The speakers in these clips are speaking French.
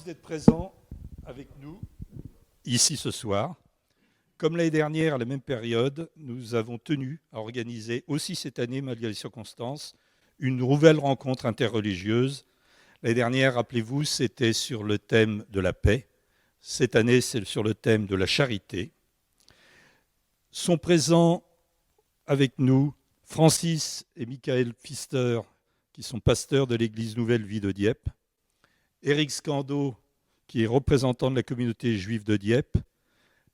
d'être présents avec nous ici ce soir. Comme l'année dernière, à la même période, nous avons tenu à organiser aussi cette année, malgré les circonstances, une nouvelle rencontre interreligieuse. L'année dernière, rappelez-vous, c'était sur le thème de la paix. Cette année, c'est sur le thème de la charité. Sont présents avec nous Francis et Michael Pfister, qui sont pasteurs de l'église Nouvelle Vie de Dieppe, Éric Scando, qui est représentant de la communauté juive de Dieppe,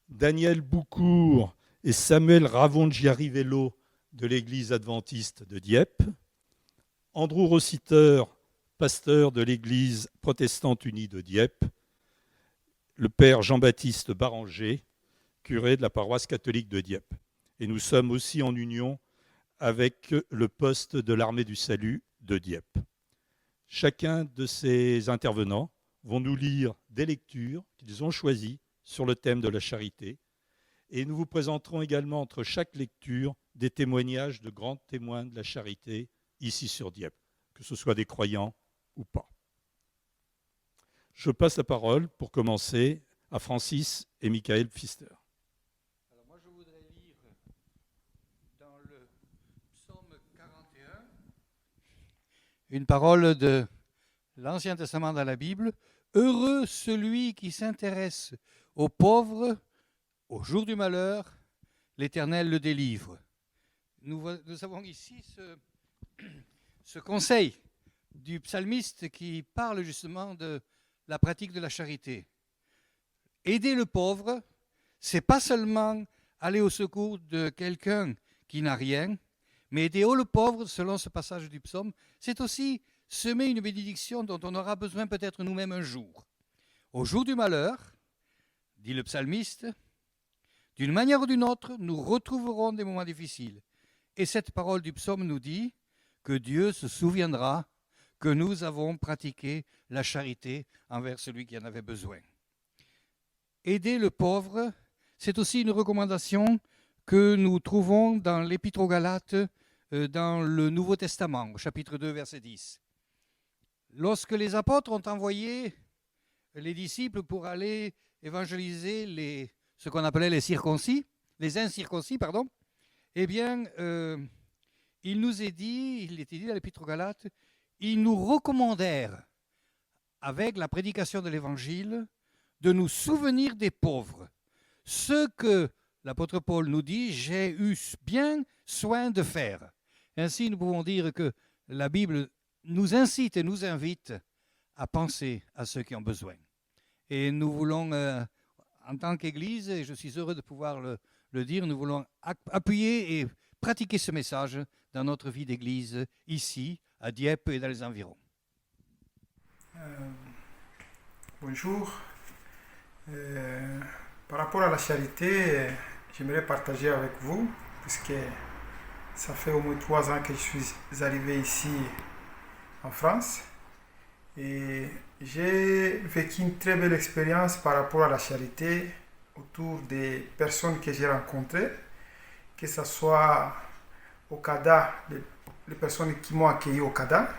Daniel Boucourt et Samuel Ravongiarivello de l'église adventiste de Dieppe, Andrew Rossiter, pasteur de l'église protestante unie de Dieppe, le père Jean-Baptiste Baranger, curé de la paroisse catholique de Dieppe. Et nous sommes aussi en union avec le poste de l'armée du salut de Dieppe. Chacun de ces intervenants vont nous lire des lectures qu'ils ont choisies sur le thème de la charité. Et nous vous présenterons également entre chaque lecture des témoignages de grands témoins de la charité ici sur Dieppe, que ce soit des croyants ou pas. Je passe la parole pour commencer à Francis et Michael Pfister. Alors moi je voudrais lire dans le psaume 41 une parole de l'Ancien Testament dans la Bible. Heureux celui qui s'intéresse aux pauvres, au jour du malheur, l'Éternel le délivre. Nous avons ici ce conseil du psalmiste qui parle justement de la pratique de la charité. Aider le pauvre, c'est pas seulement aller au secours de quelqu'un qui n'a rien, mais aider le pauvre, selon ce passage du psaume, c'est aussi semer une bénédiction dont on aura besoin peut-être nous-mêmes un jour. Au jour du malheur, dit le psalmiste, d'une manière ou d'une autre, nous retrouverons des moments difficiles. Et cette parole du psaume nous dit que Dieu se souviendra que nous avons pratiqué la charité envers celui qui en avait besoin. Aider le pauvre, c'est aussi une recommandation que nous trouvons dans l'Épître aux Galates, dans le Nouveau Testament, au chapitre 2, verset 10. Lorsque les apôtres ont envoyé les disciples pour aller évangéliser ce qu'on appelait les incirconcis, eh bien, il nous est dit, il était dit dans l'Épître aux Galates, ils nous recommandèrent, avec la prédication de l'Évangile, de nous souvenir des pauvres. Ce que l'apôtre Paul nous dit, j'ai eu bien soin de faire. Ainsi, nous pouvons dire que la Bible nous incite et nous invite à penser à ceux qui ont besoin. Et nous voulons, en tant qu'Église, et je suis heureux de pouvoir le dire, nous voulons appuyer et pratiquer ce message dans notre vie d'Église, ici, à Dieppe et dans les environs. Bonjour. Par rapport à la charité, j'aimerais partager avec vous, puisque ça fait au moins 3 ans que je suis arrivé ici en France. Et j'ai vécu une très belle expérience par rapport à la charité autour des personnes que j'ai rencontrées, que ce soit au CADA, les personnes qui m'ont accueilli au CADA.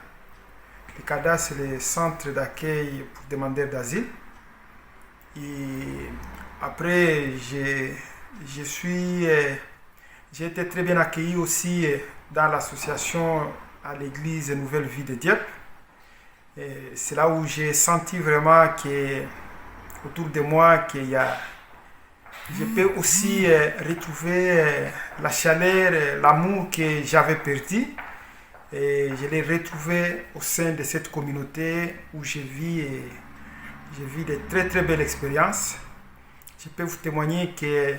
Le CADA, c'est le centre d'accueil pour demandeurs d'asile. Et après, j'ai été très bien accueilli aussi dans l'association à l'église Nouvelle Vie de Dieppe. Et c'est là où j'ai senti vraiment qu'autour de moi, je peux aussi retrouver la chaleur, l'amour que j'avais perdu. Et je l'ai retrouvé au sein de cette communauté où j'ai vu de très très belles expériences. Je peux vous témoigner que, en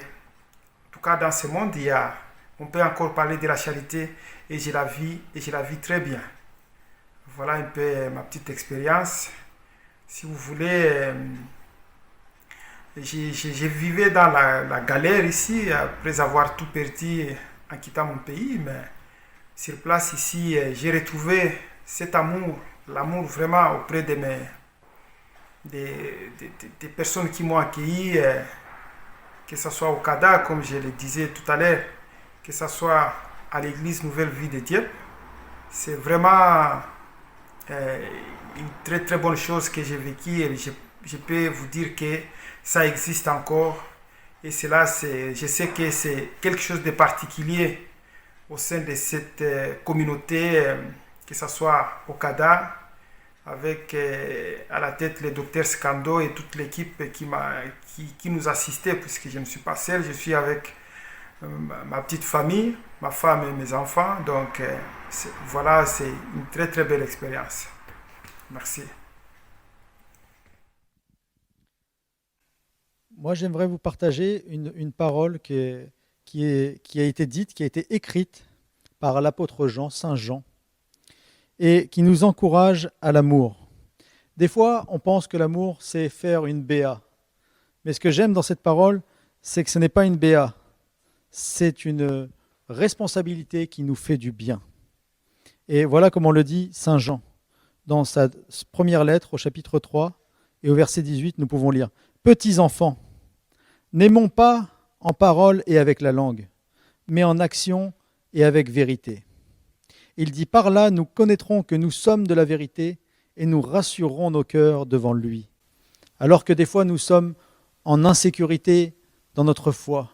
tout cas dans ce monde, on peut encore parler de la charité et je la vis très bien. Voilà un peu ma petite expérience. Si vous voulez, je vivais dans la galère ici après avoir tout perdu en quittant mon pays, mais sur place ici, j'ai retrouvé cet amour, l'amour vraiment auprès de des personnes qui m'ont accueilli, que ce soit au CADA, comme je le disais tout à l'heure, que ce soit à l'église Nouvelle Vie de Dieppe. C'est vraiment une très très bonne chose que j'ai vécue et je peux vous dire que ça existe encore. Et cela, je sais que c'est quelque chose de particulier au sein de cette communauté, que ce soit au CADA, avec à la tête le docteur Scando et toute l'équipe qui nous assistait, puisque je ne suis pas seul, je suis avec ma petite famille, ma femme et mes enfants. Donc voilà, c'est une très très belle expérience. Merci. Moi, j'aimerais vous partager une parole qui a été dite, qui a été écrite par l'apôtre Jean, Saint Jean, et qui nous encourage à l'amour. Des fois, on pense que l'amour, c'est faire une BA. Mais ce que j'aime dans cette parole, c'est que ce n'est pas une BA. C'est une responsabilité qui nous fait du bien. Et voilà comment le dit Saint Jean. Dans sa première lettre, au chapitre 3, et au verset 18, nous pouvons lire « Petits enfants, n'aimons pas en parole et avec la langue, mais en action et avec vérité. » Il dit « Par là, nous connaîtrons que nous sommes de la vérité et nous rassurerons nos cœurs devant lui. » Alors que des fois, nous sommes en insécurité dans notre foi.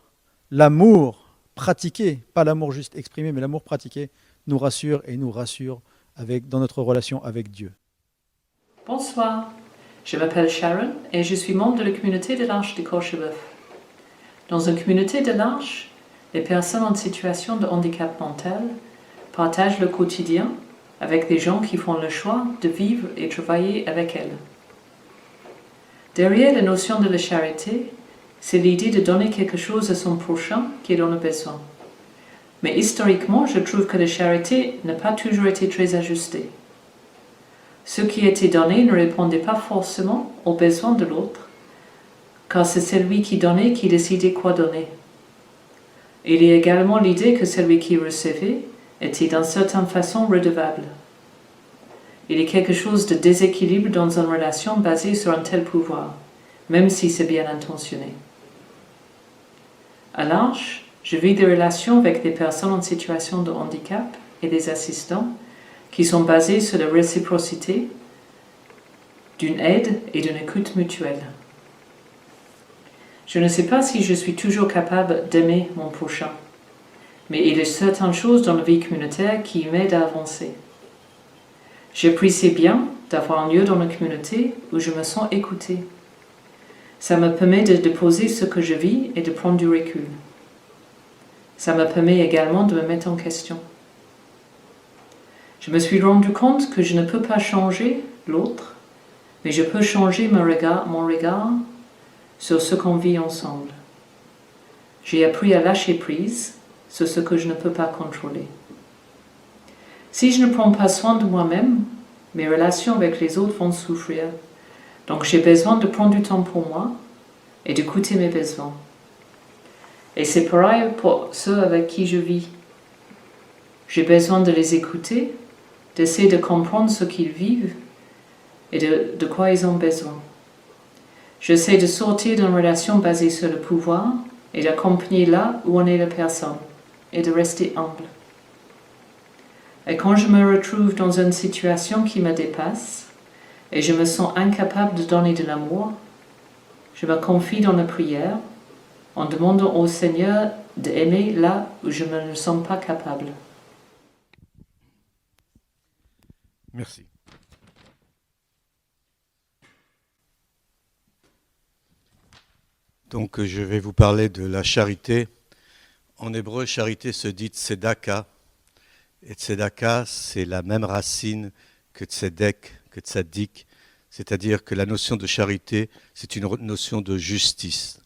L'amour pratiqué, pas l'amour juste exprimé, mais l'amour pratiqué, nous rassure et nous rassure dans notre relation avec Dieu. Bonsoir, je m'appelle Sharon et je suis membre de la communauté de l'Arche de Courcheveuf. Dans une communauté de l'Arche, les personnes en situation de handicap mental partagent le quotidien avec des gens qui font le choix de vivre et travailler avec elles. Derrière la notion de la charité, c'est l'idée de donner quelque chose à son prochain qui en a besoin. Mais historiquement, je trouve que la charité n'a pas toujours été très ajustée. Ce qui était donné ne répondait pas forcément aux besoins de l'autre, car c'est celui qui donnait qui décidait quoi donner. Il y a également l'idée que celui qui recevait était d'une certaine façon redevable. Il y a quelque chose de déséquilibre dans une relation basée sur un tel pouvoir, même si c'est bien intentionné. À l'Arche, je vis des relations avec des personnes en situation de handicap et des assistants qui sont basées sur la réciprocité, d'une aide et d'une écoute mutuelle. Je ne sais pas si je suis toujours capable d'aimer mon prochain, mais il y a certaines choses dans la vie communautaire qui m'aident à avancer. J'apprécie bien d'avoir un lieu dans la communauté où je me sens écoutée. Ça me permet de déposer ce que je vis et de prendre du recul. Ça me permet également de me mettre en question. Je me suis rendu compte que je ne peux pas changer l'autre, mais je peux changer mon regard sur ce qu'on vit ensemble. J'ai appris à lâcher prise sur ce que je ne peux pas contrôler. Si je ne prends pas soin de moi-même, mes relations avec les autres vont souffrir. Donc j'ai besoin de prendre du temps pour moi et d'écouter mes besoins. Et c'est pareil pour ceux avec qui je vis. J'ai besoin de les écouter, d'essayer de comprendre ce qu'ils vivent et de quoi ils ont besoin. J'essaie de sortir d'une relation basée sur le pouvoir et d'accompagner là où en est la personne et de rester humble. Et quand je me retrouve dans une situation qui me dépasse et je me sens incapable de donner de l'amour, je me confie dans la prière en demandant au Seigneur d'aimer là où je ne me sens pas capable. Merci. Donc je vais vous parler de la charité. En hébreu, charité se dit tzedaka. Et tzedaka, c'est la même racine que tzedek, que tzadik. C'est-à-dire que la notion de charité, c'est une notion de justice.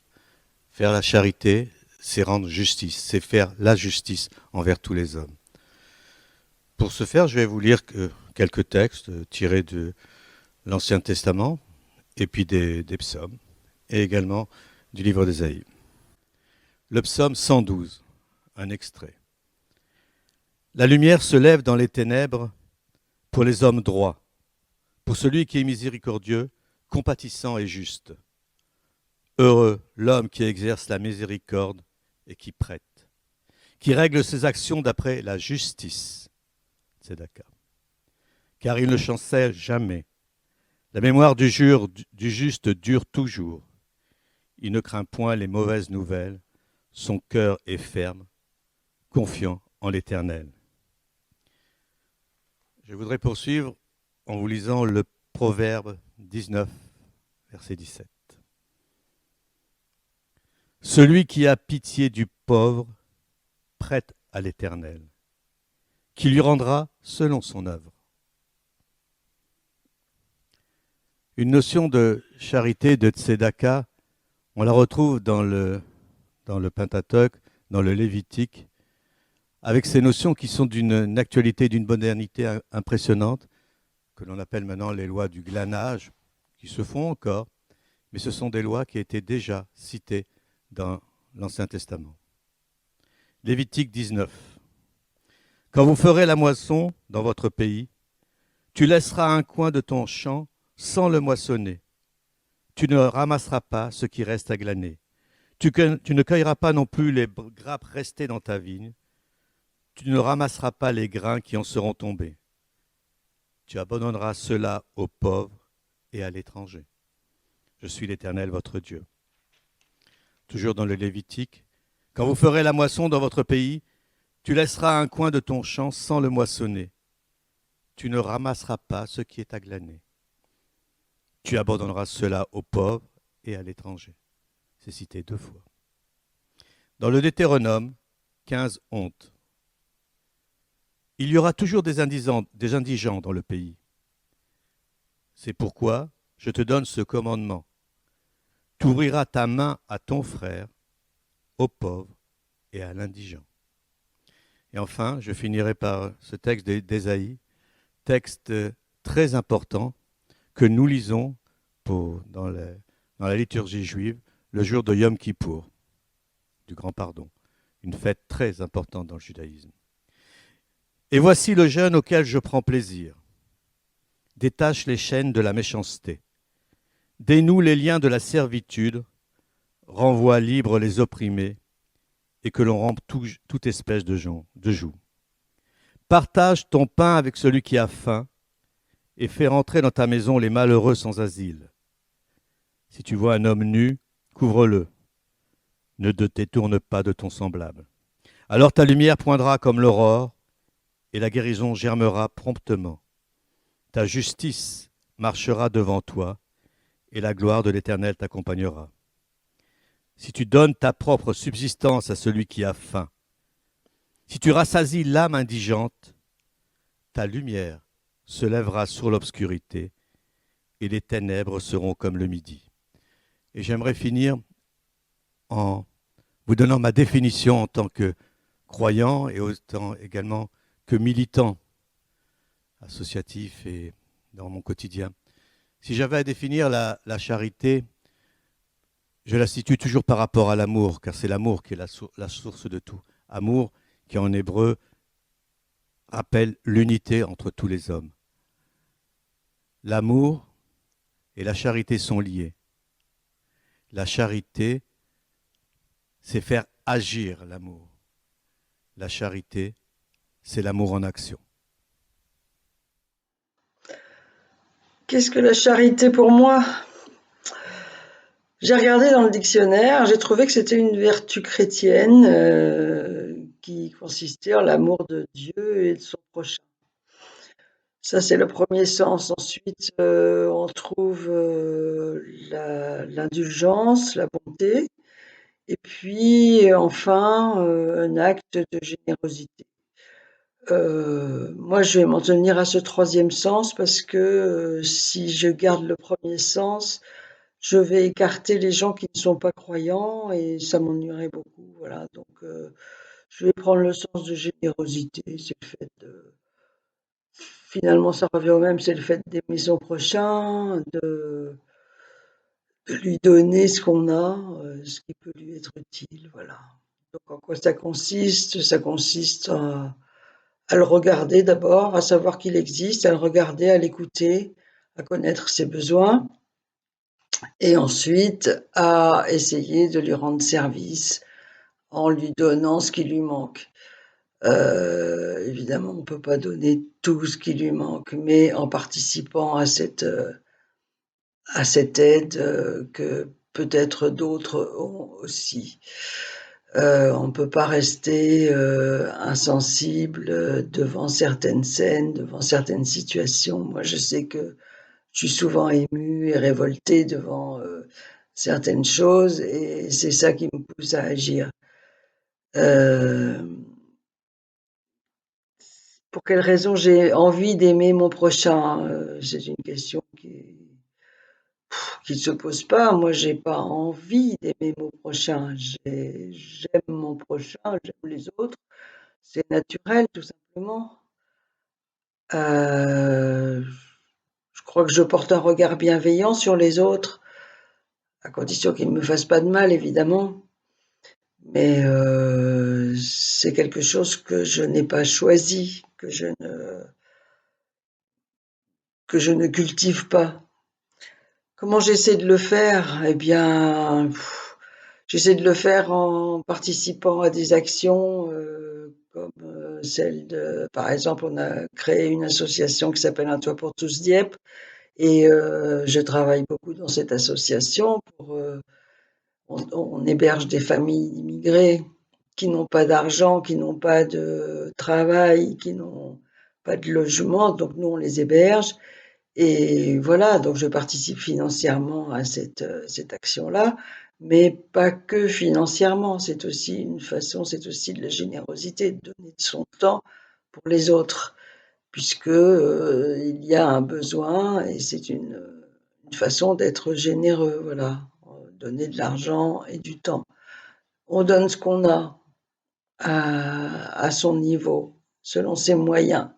Faire la charité, c'est rendre justice, c'est faire la justice envers tous les hommes. Pour ce faire, je vais vous lire quelques textes tirés de l'Ancien Testament, et puis des psaumes, et également du livre d'Ésaïe. Le psaume 112, un extrait. La lumière se lève dans les ténèbres pour les hommes droits, pour celui qui est miséricordieux, compatissant et juste. Heureux l'homme qui exerce la miséricorde et qui prête, qui règle ses actions d'après la justice, tzedaka. Car il ne chancelle jamais, La mémoire du juste dure toujours. Il ne craint point les mauvaises nouvelles. Son cœur est ferme, confiant en l'Éternel. Je voudrais poursuivre en vous lisant le Proverbe 19, verset 17. Celui qui a pitié du pauvre prête à l'Éternel, qui lui rendra selon son œuvre. Une notion de charité, de tzedaka, on la retrouve dans le Pentateuque, dans le Lévitique, avec ces notions qui sont d'une actualité, d'une modernité impressionnante, que l'on appelle maintenant les lois du glanage, qui se font encore, mais ce sont des lois qui étaient déjà citées dans l'Ancien Testament. Lévitique 19. Quand vous ferez la moisson dans votre pays, tu laisseras un coin de ton champ sans le moissonner. Tu ne ramasseras pas ce qui reste à glaner. Tu ne cueilleras pas non plus les grappes restées dans ta vigne. Tu ne ramasseras pas les grains qui en seront tombés. Tu abandonneras cela aux pauvres et à l'étranger. Je suis l'Éternel, votre Dieu. Toujours dans le Lévitique, quand vous ferez la moisson dans votre pays, tu laisseras un coin de ton champ sans le moissonner. Tu ne ramasseras pas ce qui est à glaner. Tu abandonneras cela aux pauvres et à l'étranger. C'est cité 2 fois. Dans le Deutéronome 15, 11, il y aura toujours des indigents dans le pays. C'est pourquoi je te donne ce commandement. Tu ouvriras ta main à ton frère, au pauvre et à l'indigent. Et enfin, je finirai par ce texte d'Ésaïe, texte très important que nous lisons dans la liturgie juive le jour de Yom Kippour, du grand pardon, une fête très importante dans le judaïsme. Et voici le jeûne auquel je prends plaisir. Détache les chaînes de la méchanceté. Dénoue les liens de la servitude. Renvoie libres les opprimés et que l'on rende toute espèce de joug. Partage ton pain avec celui qui a faim et fais rentrer dans ta maison les malheureux sans asile. Si tu vois un homme nu, couvre-le. Ne te détourne pas de ton semblable. Alors ta lumière poindra comme l'aurore et la guérison germera promptement. Ta justice marchera devant toi et la gloire de l'Éternel t'accompagnera. Si tu donnes ta propre subsistance à celui qui a faim, si tu rassasies l'âme indigente, ta lumière se lèvera sur l'obscurité et les ténèbres seront comme le midi. Et j'aimerais finir en vous donnant ma définition en tant que croyant et autant également que militant associatif et dans mon quotidien. Si j'avais à définir la charité, je la situe toujours par rapport à l'amour, car c'est l'amour qui est la source de tout. Amour qui en hébreu rappelle l'unité entre tous les hommes. L'amour et la charité sont liés. La charité, c'est faire agir l'amour. La charité, c'est l'amour en action. Qu'est-ce que la charité pour moi? J'ai regardé dans le dictionnaire, j'ai trouvé que c'était une vertu chrétienne qui consistait en l'amour de Dieu et de son prochain. Ça, c'est le premier sens. Ensuite, on trouve l'indulgence, la bonté, et puis enfin un acte de générosité. Moi, je vais m'en tenir à ce troisième sens parce que si je garde le premier sens, je vais écarter les gens qui ne sont pas croyants et ça m'ennuierait beaucoup. Voilà, donc je vais prendre le sens de générosité. C'est le fait de. Finalement, ça revient au même, c'est le fait d'aimer son prochain, de lui donner ce qu'on a, ce qui peut lui être utile. Voilà. Donc, en quoi ça consiste? Ça consiste à le regarder d'abord, à savoir qu'il existe, à le regarder, à l'écouter, à connaître ses besoins, et ensuite à essayer de lui rendre service en lui donnant ce qui lui manque. Évidemment, on ne peut pas donner tout ce qui lui manque, mais en participant à cette à cette aide que peut-être d'autres ont aussi. On ne peut pas rester insensible devant certaines scènes, devant certaines situations. Moi, je sais que je suis souvent émue et révoltée devant certaines choses et c'est ça qui me pousse à agir. Pour quelle raison j'ai envie d'aimer mon prochain? C'est une question qui ne se pose pas. Moi, j'ai pas envie d'aimer mon prochain. J'aime mon prochain, j'aime les autres. C'est naturel, tout simplement. Je crois que je porte un regard bienveillant sur les autres, à condition qu'ils ne me fassent pas de mal, évidemment. Mais c'est quelque chose que je n'ai pas choisi, que je ne cultive pas. Comment j'essaie de le faire? Eh bien, j'essaie de le faire en participant à des actions comme celle de, par exemple, on a créé une association qui s'appelle Un toit pour tous Dieppe et je travaille beaucoup dans cette association. On héberge des familles immigrées qui n'ont pas d'argent, qui n'ont pas de travail, qui n'ont pas de logement, donc nous on les héberge. Et voilà, donc je participe financièrement à cette action-là, mais pas que financièrement, c'est aussi une façon, c'est aussi de la générosité, de donner de son temps pour les autres, puisque il y a un besoin et c'est une façon d'être généreux, voilà, donner de l'argent et du temps. On donne ce qu'on a à son niveau, selon ses moyens.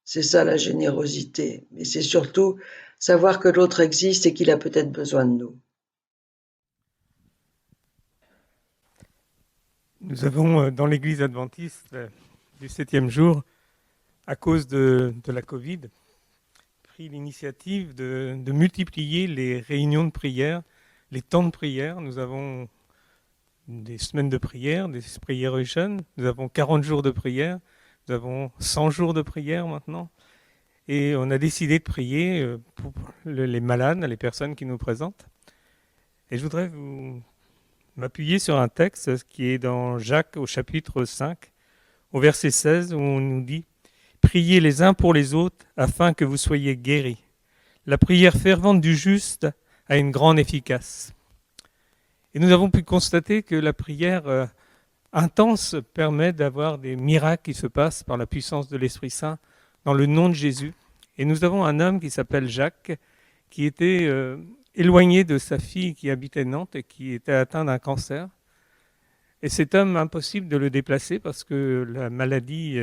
C'est ça la générosité, mais c'est surtout savoir que l'autre existe et qu'il a peut-être besoin de nous. Nous avons dans l'Église adventiste du 7e jour, à cause de la Covid, pris l'initiative de multiplier les réunions de prière, les temps de prière. Nous avons des semaines de prière, des prières, nous avons 40 jours de prière, nous avons 100 jours de prière maintenant. Et on a décidé de prier pour les malades, les personnes qui nous présentent. Et je voudrais m'appuyer sur un texte qui est dans Jacques au chapitre 5, au verset 16, où on nous dit « Priez les uns pour les autres afin que vous soyez guéris. La prière fervente du juste a une grande efficace. » Et nous avons pu constater que la prière intense permet d'avoir des miracles qui se passent par la puissance de l'Esprit Saint dans le nom de Jésus. Et nous avons un homme qui s'appelle Jacques, qui était éloigné de sa fille qui habitait Nantes et qui était atteint d'un cancer. Et cet homme, impossible de le déplacer parce que la maladie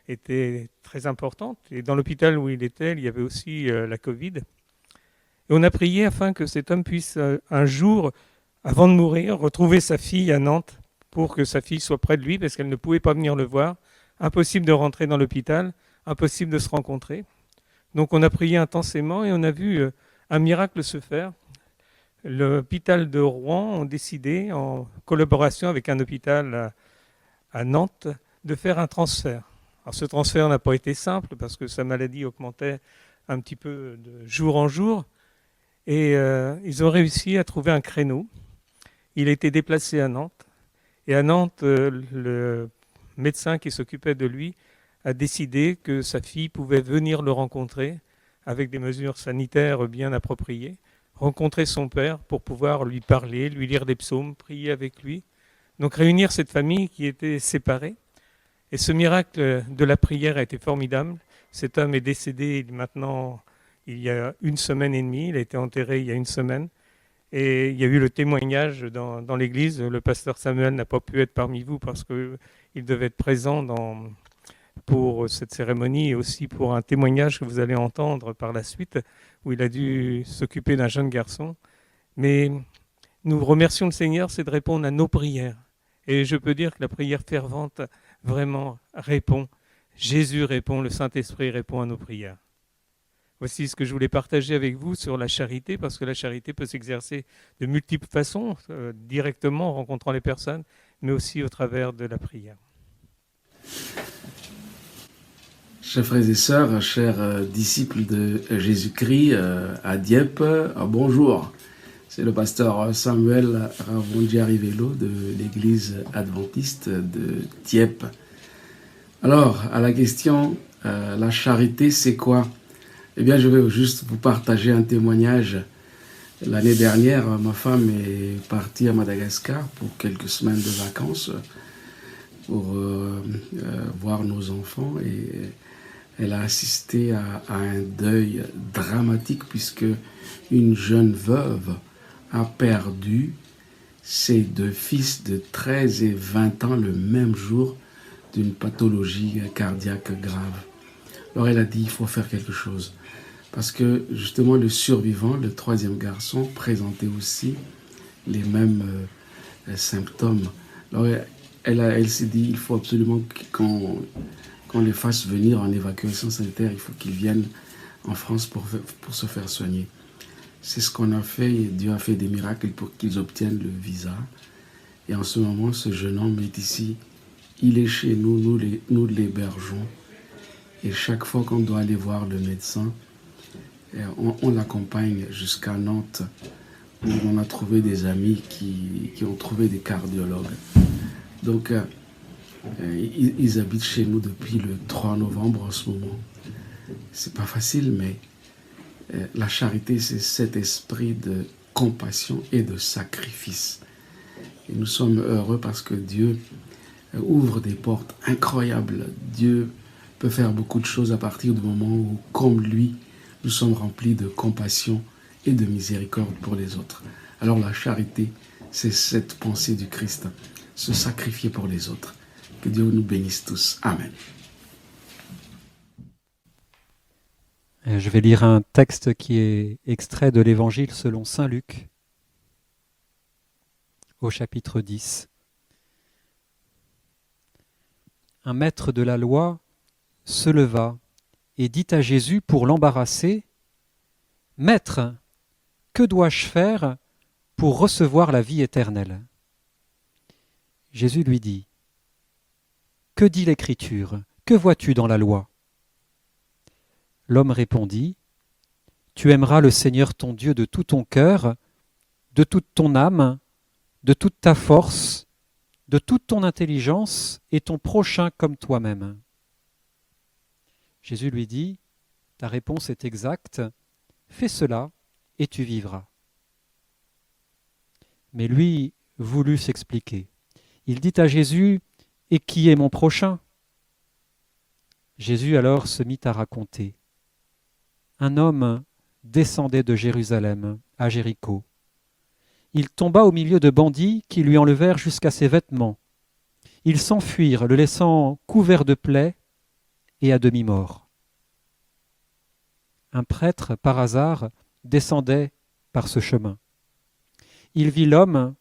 était très importante. Et dans l'hôpital où il était, il y avait aussi la Covid. Et on a prié afin que cet homme puisse un jour, avant de mourir, retrouver sa fille à Nantes pour que sa fille soit près de lui parce qu'elle ne pouvait pas venir le voir. Impossible de rentrer dans l'hôpital, impossible de se rencontrer. Donc on a prié intensément et on a vu un miracle se faire. L'hôpital de Rouen a décidé, en collaboration avec un hôpital à Nantes, de faire un transfert. Alors ce transfert n'a pas été simple parce que sa maladie augmentait un petit peu de jour en jour. Et ils ont réussi à trouver un créneau. Il a été déplacé à Nantes. Et à Nantes, le médecin qui s'occupait de lui a décidé que sa fille pouvait venir le rencontrer avec des mesures sanitaires bien appropriées, rencontrer son père pour pouvoir lui parler, lui lire des psaumes, prier avec lui. Donc réunir cette famille qui était séparée. Et ce miracle de la prière a été formidable. Cet homme est décédé maintenant il y a 1 semaine et demie. Il a été enterré il y a 1 semaine. Et il y a eu le témoignage dans l'église. Le pasteur Samuel n'a pas pu être parmi vous parce qu'il devait être présent pour cette cérémonie et aussi pour un témoignage que vous allez entendre par la suite où il a dû s'occuper d'un jeune garçon. Mais nous remercions le Seigneur, c'est de répondre à nos prières. Et je peux dire que la prière fervente vraiment répond. Jésus répond, le Saint-Esprit répond à nos prières. Voici ce que je voulais partager avec vous sur la charité, parce que la charité peut s'exercer de multiples façons, directement en rencontrant les personnes, mais aussi au travers de la prière. Chers frères et sœurs, chers disciples de Jésus-Christ à Dieppe, bonjour. C'est le pasteur Samuel Ravondia-Rivelo de l'église adventiste de Dieppe. Alors, à la question, la charité, c'est quoi? Eh bien, je vais juste vous partager un témoignage. L'année dernière, ma femme est partie à Madagascar pour quelques semaines de vacances pour voir nos enfants et elle a assisté à un deuil dramatique puisque une jeune veuve a perdu ses deux fils de 13 et 20 ans le même jour d'une pathologie cardiaque grave. Alors elle a dit, il faut faire quelque chose. Parce que justement le survivant, le troisième garçon, présentait aussi les mêmes symptômes. Alors elle s'est dit, il faut absolument qu'on les fasse venir en évacuation sanitaire, il faut qu'ils viennent en France pour se faire soigner. C'est ce qu'on a fait et Dieu a fait des miracles pour qu'ils obtiennent le visa. Et en ce moment, ce jeune homme est ici. Il est chez nous, nous l'hébergeons. Et chaque fois qu'on doit aller voir le médecin, on l'accompagne jusqu'à Nantes, où on a trouvé des amis qui ont trouvé des cardiologues. Donc, ils habitent chez nous depuis le 3 novembre en ce moment. C'est pas facile, mais la charité, c'est cet esprit de compassion et de sacrifice. Et nous sommes heureux parce que Dieu ouvre des portes incroyables. Dieu peut faire beaucoup de choses à partir du moment où, comme lui, nous sommes remplis de compassion et de miséricorde pour les autres. Alors la charité, c'est cette pensée du Christ, se sacrifier pour les autres. Que Dieu nous bénisse tous. Amen. Je vais lire un texte qui est extrait de l'Évangile selon saint Luc, au chapitre 10. Un maître de la loi se leva et dit à Jésus pour l'embarrasser, « Maître, que dois-je faire pour recevoir la vie éternelle ?» Jésus lui dit, « Que dit l'Écriture? Que vois-tu dans la loi ?» L'homme répondit, « Tu aimeras le Seigneur ton Dieu de tout ton cœur, de toute ton âme, de toute ta force, de toute ton intelligence, et ton prochain comme toi-même. » Jésus lui dit, « Ta réponse est exacte, fais cela et tu vivras. » Mais lui voulut s'expliquer. Il dit à Jésus, « Et qui est mon prochain ?» Jésus alors se mit à raconter. Un homme descendait de Jérusalem à Jéricho. Il tomba au milieu de bandits qui lui enlevèrent jusqu'à ses vêtements. Ils s'enfuirent, le laissant couvert de plaies et à demi-mort. Un prêtre, par hasard, descendait par ce chemin. Il vit l'homme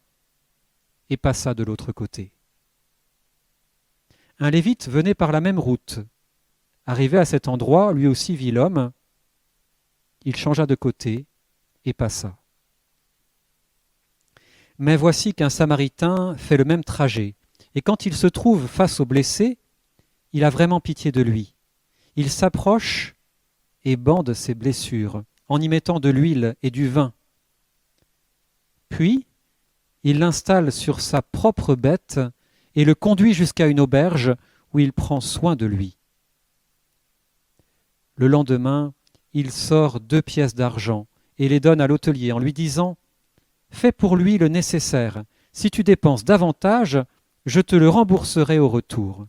et passa de l'autre côté. Un lévite venait par la même route. Arrivé à cet endroit, lui aussi vit l'homme. Il changea de côté et passa. Mais voici qu'un Samaritain fait le même trajet, et quand il se trouve face au blessé, il a vraiment pitié de lui. Il s'approche et bande ses blessures, en y mettant de l'huile et du vin. Puis, il l'installe sur sa propre bête et le conduit jusqu'à une auberge où il prend soin de lui. Le lendemain, il sort 2 pièces d'argent et les donne à l'hôtelier en lui disant « Fais pour lui le nécessaire. Si tu dépenses davantage, je te le rembourserai au retour. »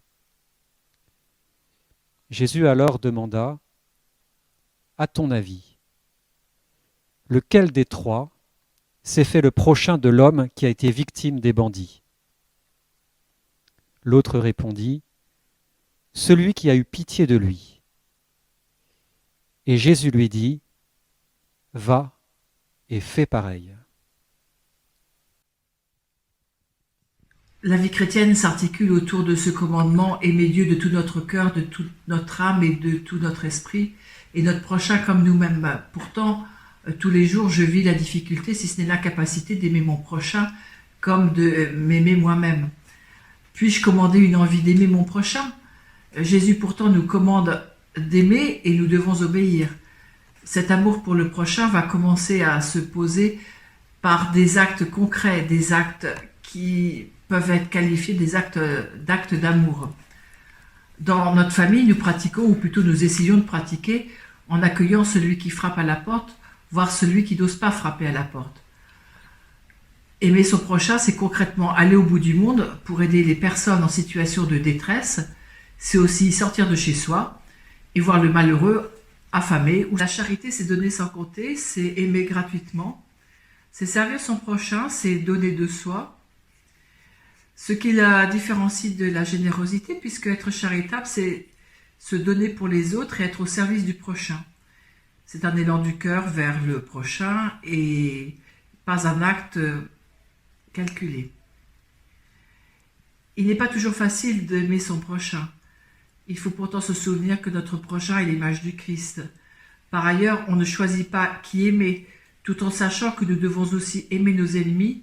Jésus alors demanda « À ton avis, lequel des 3 s'est fait le prochain de l'homme qui a été victime des bandits ?» L'autre répondit « Celui qui a eu pitié de lui. » Et Jésus lui dit « Va et fais pareil. » La vie chrétienne s'articule autour de ce commandement « Aimer Dieu de tout notre cœur, de toute notre âme et de tout notre esprit, et notre prochain comme nous-mêmes. » Pourtant, tous les jours, je vis la difficulté, si ce n'est l'incapacité d'aimer mon prochain comme de m'aimer moi-même. Puis-je commander une envie d'aimer mon prochain? Jésus pourtant nous commande d'aimer et nous devons obéir. Cet amour pour le prochain va commencer à se poser par des actes concrets, des actes qui peuvent être qualifiés d'actes d'amour. Dans notre famille, nous pratiquons, ou plutôt nous essayons de pratiquer, en accueillant celui qui frappe à la porte, voire celui qui n'ose pas frapper à la porte. Aimer son prochain, c'est concrètement aller au bout du monde pour aider les personnes en situation de détresse. C'est aussi sortir de chez soi et voir le malheureux affamé. La charité, c'est donner sans compter, c'est aimer gratuitement. C'est servir son prochain, c'est donner de soi. Ce qui la différencie de la générosité, puisque être charitable, c'est se donner pour les autres et être au service du prochain. C'est un élan du cœur vers le prochain et pas un acte calculé. Il n'est pas toujours facile d'aimer son prochain. Il faut pourtant se souvenir que notre prochain est l'image du Christ. Par ailleurs, on ne choisit pas qui aimer, tout en sachant que nous devons aussi aimer nos ennemis,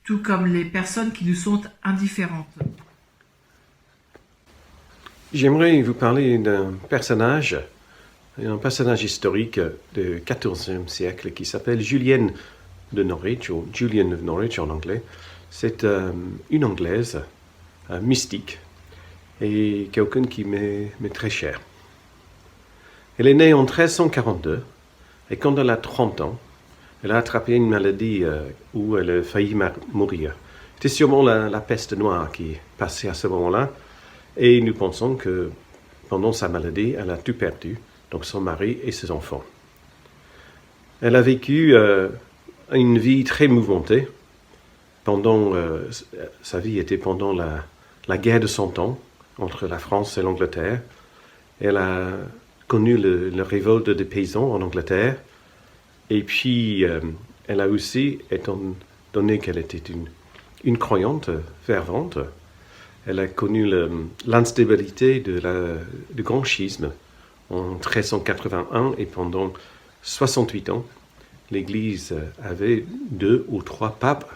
tout comme les personnes qui nous sont indifférentes. J'aimerais vous parler d'un personnage historique du XIVe siècle qui s'appelle Julienne de Norwich, ou Julian of Norwich en anglais. C'est une Anglaise mystique et quelqu'un qui m'est très cher. Elle est née en 1342 et quand elle a 30 ans, elle a attrapé une maladie où elle a failli mourir. C'était sûrement la peste noire qui passait à ce moment-là et nous pensons que pendant sa maladie, elle a tout perdu, donc son mari et ses enfants. Elle a vécu une vie très mouvementée. Sa vie était pendant la guerre de 100 ans entre la France et l'Angleterre. Elle a connu la révolte des paysans en Angleterre. Et puis, elle a aussi, étant donné qu'elle était une croyante fervente, elle a connu l'instabilité du grand schisme en 1381 et pendant 68 ans, l'Église avait 2 ou 3 papes,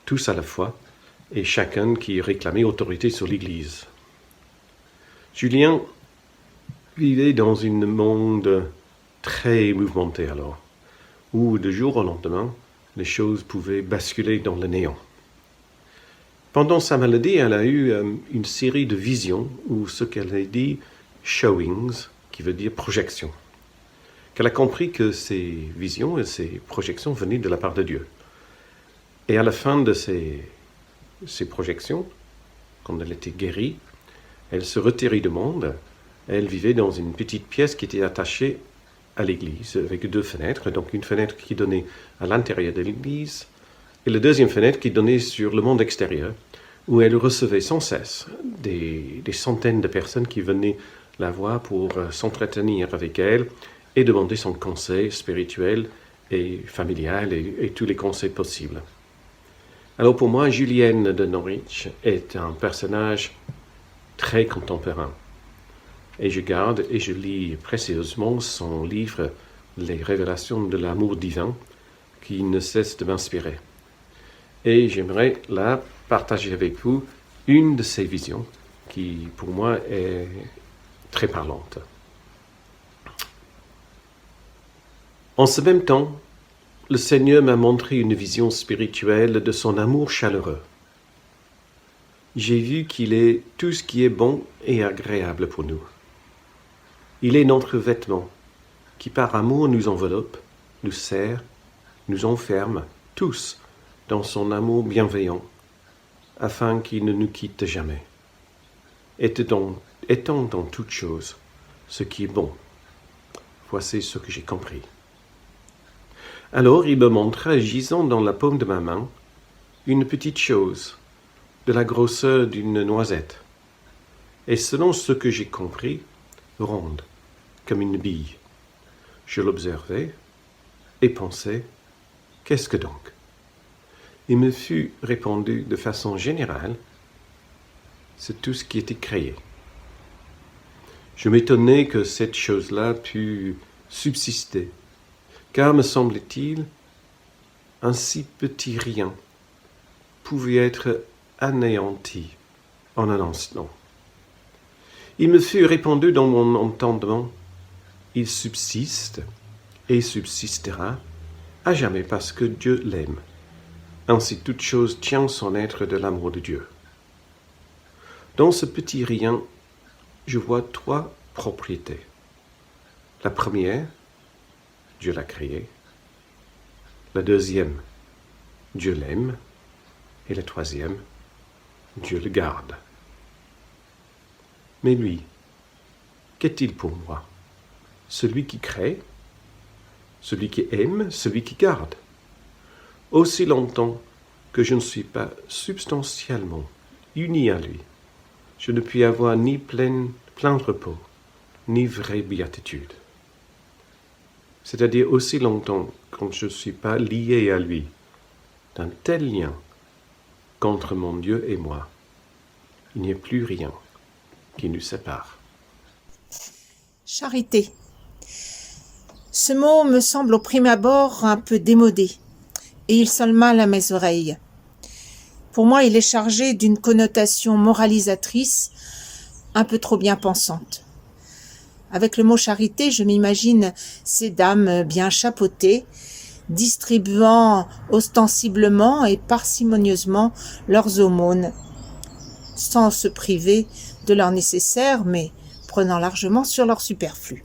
tous à la fois, et chacun qui réclamait autorité sur l'Église. Julien vivait dans un monde très mouvementé alors, où de jour au lendemain, les choses pouvaient basculer dans le néant. Pendant sa maladie, elle a eu une série de visions, ou ce qu'elle a dit « showings », qui veut dire « projection ». Qu'elle a compris que ces visions et ces projections venaient de la part de Dieu. Et à la fin de ces projections, quand elle était guérie, elle se retirait du monde. Elle vivait dans une petite pièce qui était attachée à l'église, avec 2 fenêtres. Donc une fenêtre qui donnait à l'intérieur de l'église, et la deuxième fenêtre qui donnait sur le monde extérieur, où elle recevait sans cesse des centaines de personnes qui venaient la voir pour s'entretenir avec elle et demander son conseil spirituel et familial et tous les conseils possibles. Alors pour moi, Julienne de Norwich est un personnage très contemporain. Et je garde et je lis précieusement son livre « Les révélations de l'amour divin » qui ne cesse de m'inspirer. Et j'aimerais là partager avec vous une de ces visions qui pour moi est très parlante. En ce même temps, le Seigneur m'a montré une vision spirituelle de son amour chaleureux. J'ai vu qu'il est tout ce qui est bon et agréable pour nous. Il est notre vêtement qui par amour nous enveloppe, nous serre, nous enferme tous dans son amour bienveillant, afin qu'il ne nous quitte jamais. Étant dans toutes choses ce qui est bon. Voici ce que j'ai compris. Alors il me montra, gisant dans la paume de ma main, une petite chose, de la grosseur d'une noisette, et selon ce que j'ai compris, ronde, comme une bille. Je l'observai et pensai, qu'est-ce que donc? Il me fut répondu de façon générale, c'est tout ce qui était créé. Je m'étonnais que cette chose-là pût subsister, car me semblait-il, un si petit rien pouvait être anéanti en un instant. Il me fut répondu dans mon entendement, il subsiste et subsistera à jamais parce que Dieu l'aime. Ainsi toute chose tient son être de l'amour de Dieu. Dans ce petit rien, je vois 3 propriétés. La première, Dieu l'a créé. La deuxième, Dieu l'aime. Et la troisième, Dieu le garde. Mais lui, qu'est-il pour moi? Celui qui crée, celui qui aime, celui qui garde. Aussi longtemps que je ne suis pas substantiellement uni à lui, je ne puis avoir ni plein repos, ni vraie béatitude. C'est-à-dire aussi longtemps que je ne suis pas lié à lui, d'un tel lien qu'entre mon Dieu et moi, il n'y a plus rien qui nous sépare. Charité. Ce mot me semble au prime abord un peu démodé, et il sonne mal à mes oreilles. Pour moi, il est chargé d'une connotation moralisatrice, un peu trop bien pensante. Avec le mot charité, je m'imagine ces dames bien chapeautées, distribuant ostensiblement et parcimonieusement leurs aumônes, sans se priver de leur nécessaire, mais prenant largement sur leur superflu.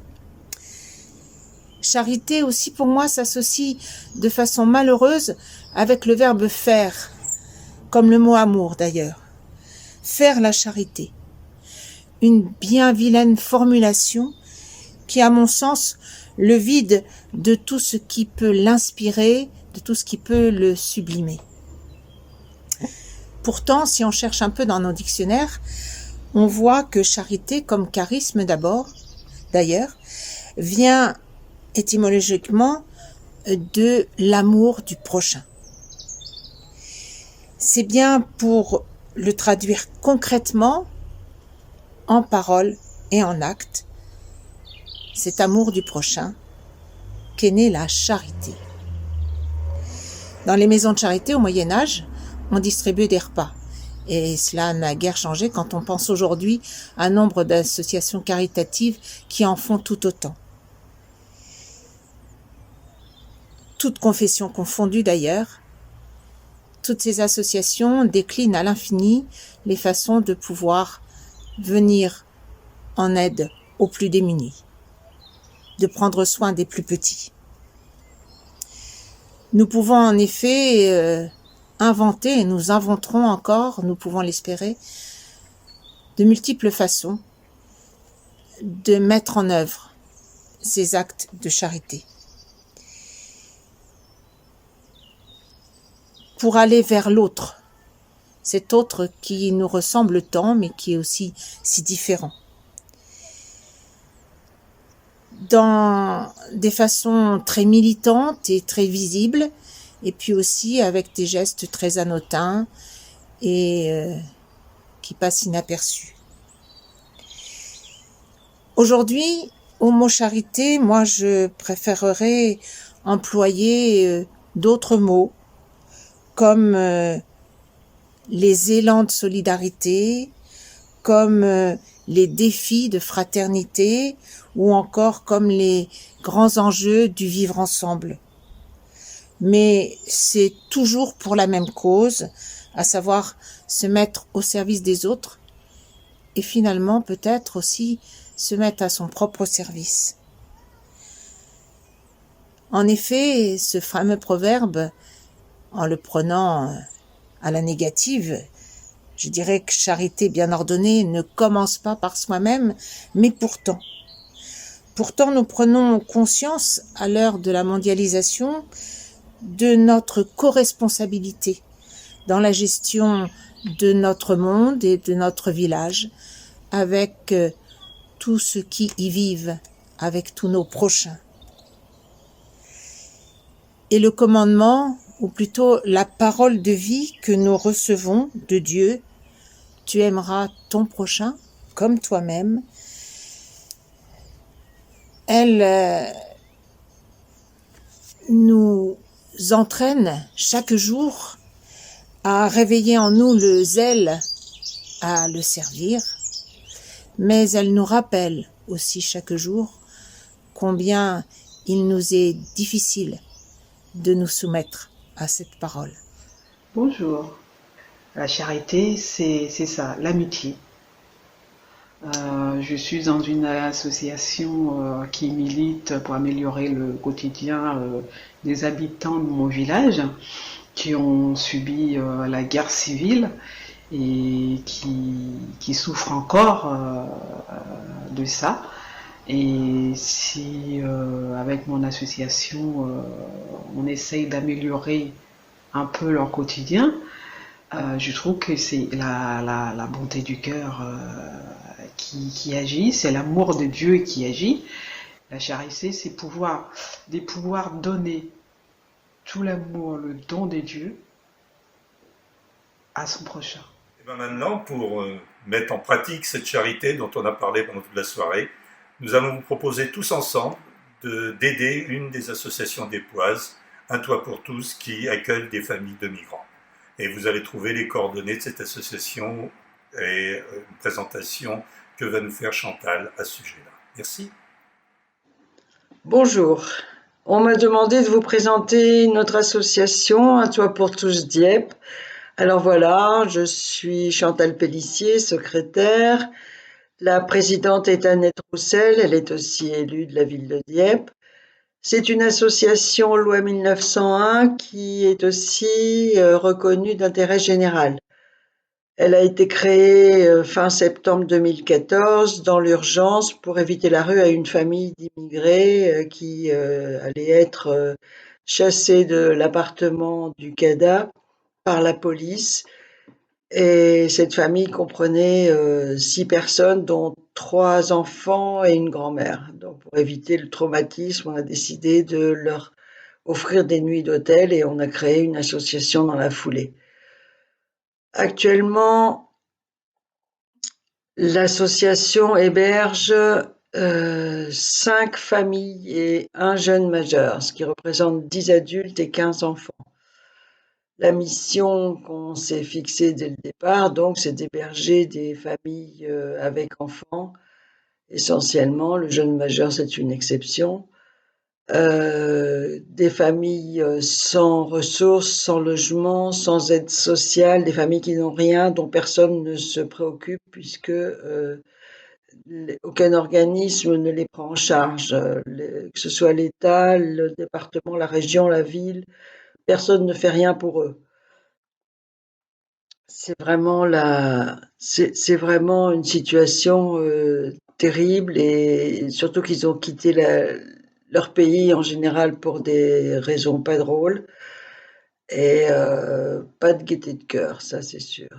Charité aussi pour moi s'associe de façon malheureuse avec le verbe faire, comme le mot amour d'ailleurs. Faire la charité. Une bien vilaine formulation qui, à mon sens, le vide de tout ce qui peut l'inspirer, de tout ce qui peut le sublimer. Pourtant, si on cherche un peu dans nos dictionnaires, on voit que charité, comme charisme d'ailleurs, vient étymologiquement de l'amour du prochain. C'est bien pour le traduire concrètement en paroles et en actes, cet amour du prochain, qu'est née la charité. Dans les maisons de charité au Moyen-Âge, on distribuait des repas. Et cela n'a guère changé quand on pense aujourd'hui à un nombre d'associations caritatives qui en font tout autant. Toutes confessions confondues d'ailleurs, toutes ces associations déclinent à l'infini les façons de pouvoir venir en aide aux plus démunis, de prendre soin des plus petits. Nous pouvons en effet inventer, et nous inventerons encore, nous pouvons l'espérer, de multiples façons de mettre en œuvre ces actes de charité. Pour aller vers l'autre, cet autre qui nous ressemble tant, mais qui est aussi si différent. Dans des façons très militantes et très visibles, et puis aussi avec des gestes très anodins et qui passent inaperçus. Aujourd'hui, au mot charité, moi je préférerais employer d'autres mots, comme les élans de solidarité, comme les défis de fraternité, ou encore comme les grands enjeux du vivre ensemble. Mais c'est toujours pour la même cause, à savoir se mettre au service des autres, et finalement peut-être aussi se mettre à son propre service. En effet, ce fameux proverbe, en le prenant à la négative, je dirais que charité bien ordonnée ne commence pas par soi-même, mais pourtant nous prenons conscience, à l'heure de la mondialisation, de notre co-responsabilité dans la gestion de notre monde et de notre village, avec tous ceux qui y vivent, avec tous nos prochains. Et le commandement, ou plutôt la parole de vie que nous recevons de Dieu, tu aimeras ton prochain comme toi-même, elle nous entraîne chaque jour à réveiller en nous le zèle à le servir, mais elle nous rappelle aussi chaque jour combien il nous est difficile de nous soumettre à cette parole. Bonjour. La charité, c'est ça, l'amitié. Je suis dans une association qui milite pour améliorer le quotidien des habitants de mon village qui ont subi la guerre civile et qui souffrent encore de ça. Et si avec mon association on essaye d'améliorer un peu leur quotidien, je trouve que c'est la bonté du cœur qui agit, c'est l'amour de Dieu qui agit. La charité, c'est pouvoir donner tout l'amour, le don de Dieu à son prochain. Et bien maintenant, pour mettre en pratique cette charité dont on a parlé pendant toute la soirée, nous allons vous proposer tous ensemble d'aider une des associations d'Époise, Un Toit pour tous, qui accueille des familles de migrants. Et vous allez trouver les coordonnées de cette association et une présentation que va nous faire Chantal à ce sujet-là. Merci. Bonjour. On m'a demandé de vous présenter notre association Un Toit pour tous Dieppe. Alors voilà, je suis Chantal Pellissier, secrétaire. La présidente est Annette Roussel, elle est aussi élue de la ville de Dieppe. C'est une association loi 1901 qui est aussi reconnue d'intérêt général. Elle a été créée fin septembre 2014 dans l'urgence pour éviter la rue à une famille d'immigrés qui allait être chassée de l'appartement du CADA par la police. Et cette famille comprenait 6 personnes, dont 3 enfants et une grand-mère. Donc pour éviter le traumatisme, on a décidé de leur offrir des nuits d'hôtel et on a créé une association dans la foulée. Actuellement, l'association héberge 5 familles et 1 jeune majeur, ce qui représente 10 adultes et 15 enfants. La mission qu'on s'est fixée dès le départ, donc, c'est d'héberger des familles avec enfants, essentiellement. Le jeune majeur, c'est une exception. Des familles sans ressources, sans logement, sans aide sociale, des familles qui n'ont rien, dont personne ne se préoccupe puisque aucun organisme ne les prend en charge, que ce soit l'État, le département, la région, la ville, personne ne fait rien pour eux. C'est vraiment une situation terrible et surtout qu'ils ont quitté leur pays en général pour des raisons pas drôles et pas de gaieté de cœur, ça c'est sûr.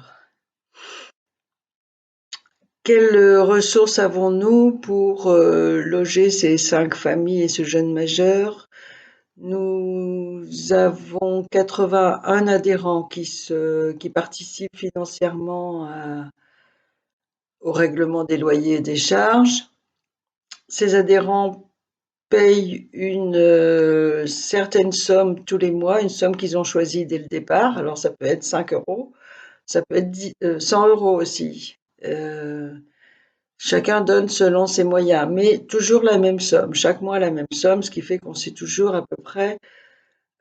Quelles ressources avons-nous pour loger ces 5 familles et ce jeune majeur? Nous avons 81 adhérents qui participent financièrement au règlement des loyers et des charges. Ces adhérents payent une certaine somme tous les mois, une somme qu'ils ont choisie dès le départ. Alors ça peut être 5 €, ça peut être 100 € aussi. Chacun donne selon ses moyens, mais toujours la même somme, chaque mois la même somme, ce qui fait qu'on sait toujours à peu près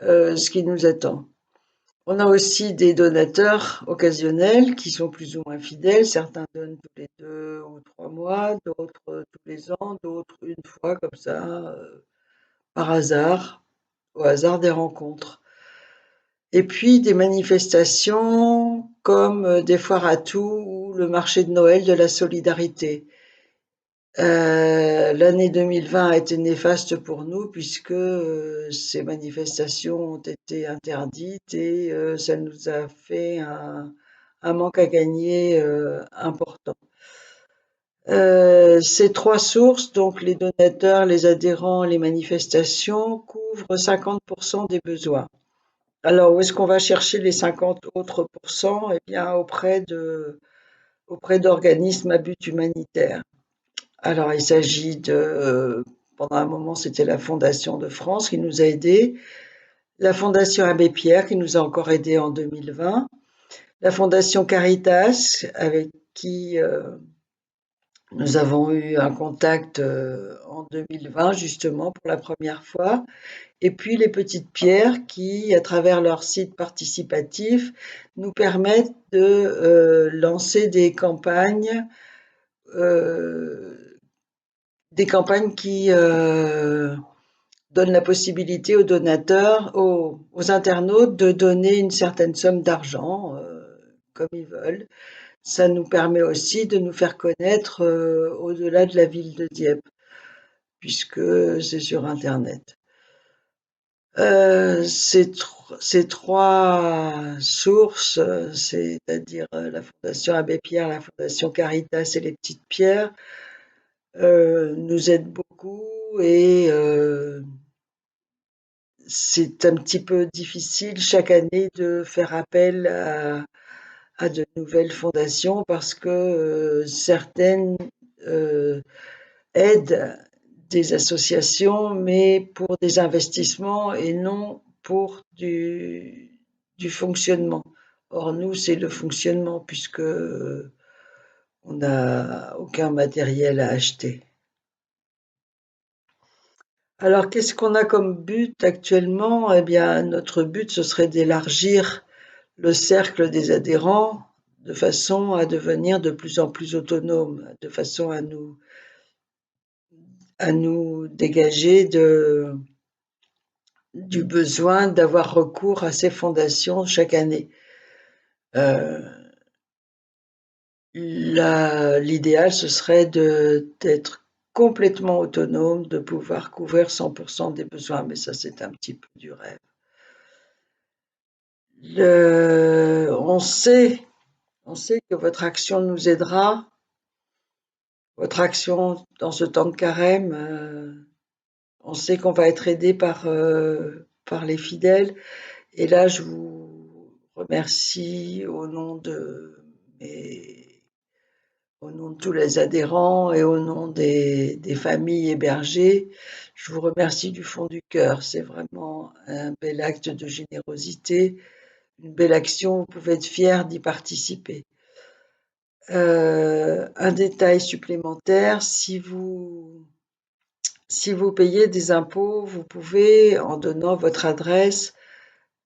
ce qui nous attend. On a aussi des donateurs occasionnels qui sont plus ou moins fidèles. Certains donnent tous les 2 ou 3 mois, d'autres tous les ans, d'autres une fois comme ça, par hasard, au hasard des rencontres. Et puis des manifestations comme des foires à tout ou le marché de Noël de la solidarité. L'année 2020 a été néfaste pour nous puisque ces manifestations ont été interdites et ça nous a fait un manque à gagner important. Ces 3 sources, donc les donateurs, les adhérents, les manifestations, couvrent 50% des besoins. Alors où est-ce qu'on va chercher les 50 autres pourcents? Eh bien auprès d'organismes à but humanitaire. Alors il s'agit pendant un moment c'était la Fondation de France qui nous a aidés, la Fondation Abbé Pierre qui nous a encore aidés en 2020, la Fondation Caritas avec qui Nous avons eu un contact en 2020, justement, pour la première fois. Et puis les Petites Pierres qui, à travers leur site participatif, nous permettent de lancer des campagnes qui donnent la possibilité aux donateurs, aux internautes de donner une certaine somme d'argent, comme ils veulent. Ça nous permet aussi de nous faire connaître au-delà de la ville de Dieppe, puisque c'est sur Internet. Ces trois sources, c'est-à-dire la Fondation Abbé Pierre, la Fondation Caritas et les Petites Pierres, nous aident beaucoup et c'est un petit peu difficile chaque année de faire appel à de nouvelles fondations parce que certaines aident des associations, mais pour des investissements et non pour du fonctionnement. Or, nous, c'est le fonctionnement puisque on n'a aucun matériel à acheter. Alors, qu'est-ce qu'on a comme but actuellement? Eh bien, notre but, ce serait d'élargir le cercle des adhérents de façon à devenir de plus en plus autonomes, de façon à nous dégager du besoin d'avoir recours à ces fondations chaque année. L'idéal, ce serait d'être complètement autonome, de pouvoir couvrir 100% des besoins, mais ça, c'est un petit peu du rêve. On sait que votre action nous aidera. Votre action dans ce temps de carême, on sait qu'on va être aidé par les fidèles. Et là, je vous remercie au nom de tous les adhérents et au nom des familles hébergées. Je vous remercie du fond du cœur. C'est vraiment un bel acte de générosité, une belle action. Vous pouvez être fiers d'y participer. Un détail supplémentaire, si vous payez des impôts, vous pouvez, en donnant votre adresse,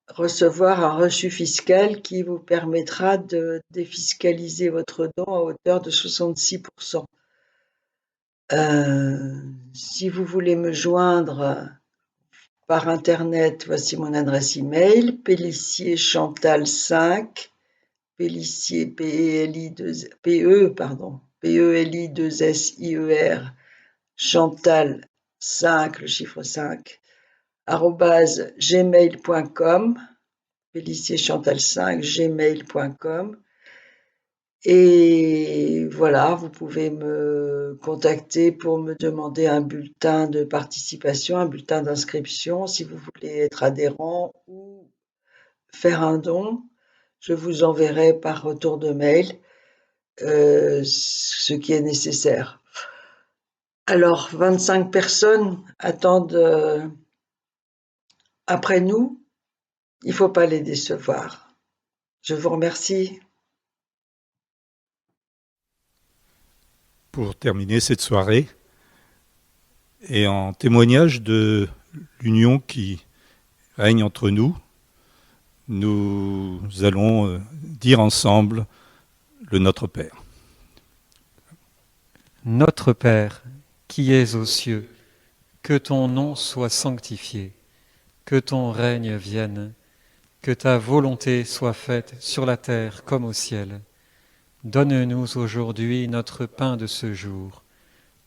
recevoir un reçu fiscal qui vous permettra de défiscaliser votre don à hauteur de 66%. Si vous voulez me joindre par Internet, voici mon adresse email, Pellissier-Chantal5, Pellissier, P-E-L-I-2-S-I-E-R, Chantal 5, le chiffre 5, @gmail.com, Pellissier-Chantal5, gmail.com. Et voilà, vous pouvez me contacter pour me demander un bulletin de participation, un bulletin d'inscription, si vous voulez être adhérent ou faire un don. Je vous enverrai par retour de mail ce qui est nécessaire. Alors, 25 personnes attendent après nous. Il ne faut pas les décevoir. Je vous remercie. Pour terminer cette soirée, et en témoignage de l'union qui règne entre nous, nous allons dire ensemble le Notre Père. Notre Père, qui es aux cieux, que ton nom soit sanctifié, que ton règne vienne, que ta volonté soit faite sur la terre comme au ciel. Donne-nous aujourd'hui notre pain de ce jour.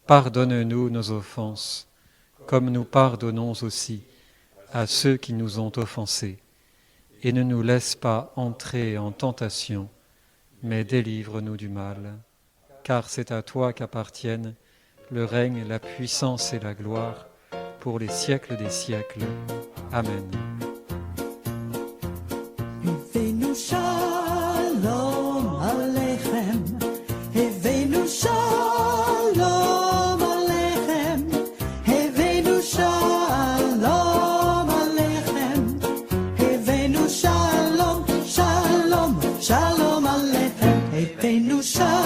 Pardonne-nous nos offenses, comme nous pardonnons aussi à ceux qui nous ont offensés. Et ne nous laisse pas entrer en tentation, mais délivre-nous du mal. Car c'est à toi qu'appartiennent le règne, la puissance et la gloire, pour les siècles des siècles. Amen. Shalom